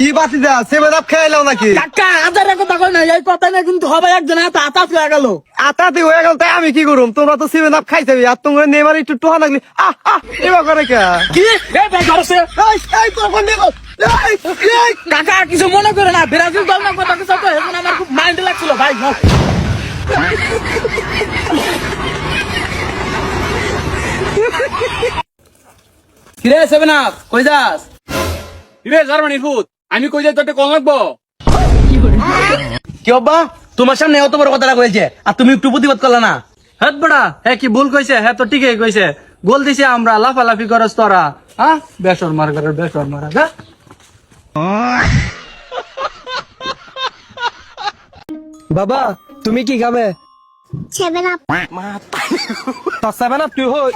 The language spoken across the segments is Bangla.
কি বাতি যা সেভেন আপ খেয়াইলাও নাকি? কাকা আজারের কথা কই না, এই কথা না কিন্তু হবে একজন আতা হয়ে গেল। আতাতে হয়ে গেল তাই আমি কি করুম? তোমরা তো সেভেন আপ খাইছে আর তোমরা নেবার একটু টোহা লাগলি এবার করে কে কি এই ভাই ঘরছে কাকা কিছু মনে করে না, ব্রাজিল দল না কথা কিছু তো এখন আমার খুব মাইন্ডে লাগছিল ভাই। কিরে সেভেন আপ কই যাস? কিরে জার্মানির ভূত, আমি কই যাই তোকে কল লাগবো? কি বাবা তোমার সামনে এত বড় কথা কইছে আর তুমি একটু প্রতিবাদ করলে না? হ্যাঁ বড়া, হ্যাঁ কি ভুল কইছে? হ্যাঁ তো ঠিকই কইছে। গোল দিছে আমরা, লাফালাফি করস তোরা। হ্যাঁ বেসর মার করে বেসর মারা গা। বাবা তুমি কি খাবে? Seven up. সেভেন আপ তুই হই।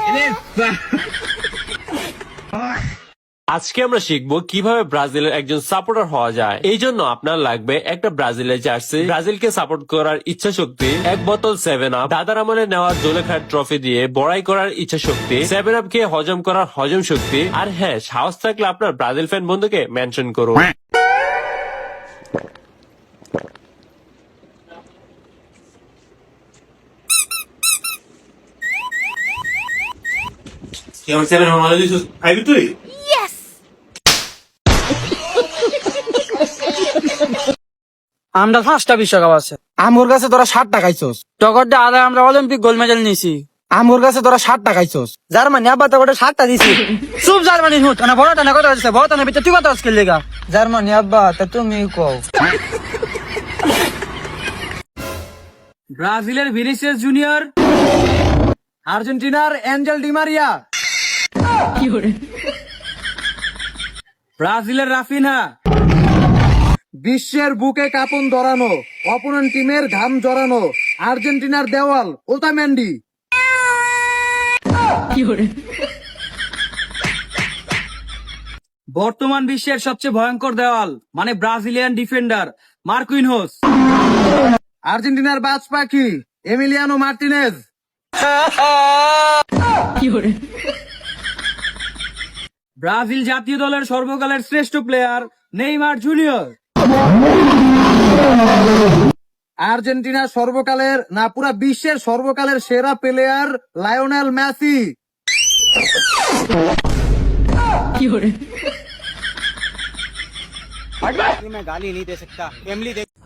আজকে আমরা শিখবো কিভাবে ব্রাজিলের একজন সাপোর্টার হওয়া যায়। এই জন্য আপনার লাগবে একটা ব্রাজিলের জার্সি, ব্রাজিলকে সাপোর্ট করার ইচ্ছা শক্তি, এক বোতল 7 আপ, দাদার আমলে নেওয়া জোলেখার ট্রফি দিয়ে বড়াই করার ইচ্ছা শক্তি, 7 আপ কে হজম করার হজম শক্তি, আর হ্যাঁ সাহস থাকলে আপনার ব্রাজিল ফ্যান বন্ধুকে মেনশন করুন। আমরা 5টা বিশ্বকাপ আছে। আমুর কাছে তোরা 60 খাইছস। টগরটা আদা আমরা অলিম্পিক গোল্ড মেডেল নিছি। আমুর কাছে তোরা 60 খাইছস। জার্মানি আব্বা তো গোটা 7টা দিছি। চুপ জার্মানির ভূত, না বড়টা না কথা হচ্ছে, বড়টা না ভিতরে তুই কথা আজকে লেগা। জার্মানি আব্বা তা তুমি কও। ব্রাজিলের ভিনিসিয়াস জুনিয়র, আর্জেন্টিনার অ্যাঞ্জেল ডি মারিয়া, ব্রাজিলের রাফিনহা, বিশ্বের বুকে কাঁপন ধরানো, অপোনেন্ট টিমের ঘাম জড়ানো, আর্জেন্টিনার দেওয়াল ওতামেন্ডি। বর্তমান বিশ্বের সবচেয়ে ভয়ঙ্কর দেওয়াল মানে ব্রাজিলিয়ান ডিফেন্ডার মার্কুইনহোস, আর্জেন্টিনার বাজ পাখি এমিলিয়ানো মার্টিনেজ, ব্রাজিল জাতীয় দলের সর্বকালের শ্রেষ্ঠ প্লেয়ার নেইমার জুনিয়র, আর্জেন্টিনার সর্বকালের না পুরা বিশ্বের সর্বকালের সেরা প্লেয়ার লায়নেল মেসি।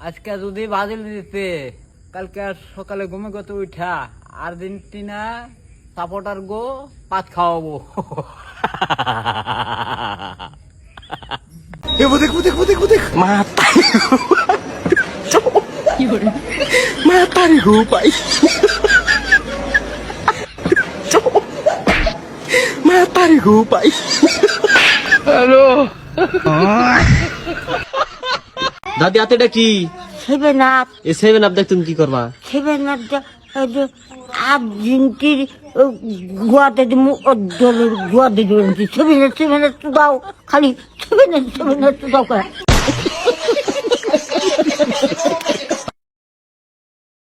আজকে যদি ব্রাজিল দিতে কালকে সকালে ঘুমে গত উঠা আর্জেন্টিনা সাপোর্টার গো পাত খাওয়াবো। দাদি হাতে এটা কি? Seven up. এই 7 আপ দেখ তুমি কি করবা? সেভেন আপ আর্জেন্টির গোয়াতে দলের গোয়াতে সেভেন আপ দাও খালি সেভেন আপ দাও।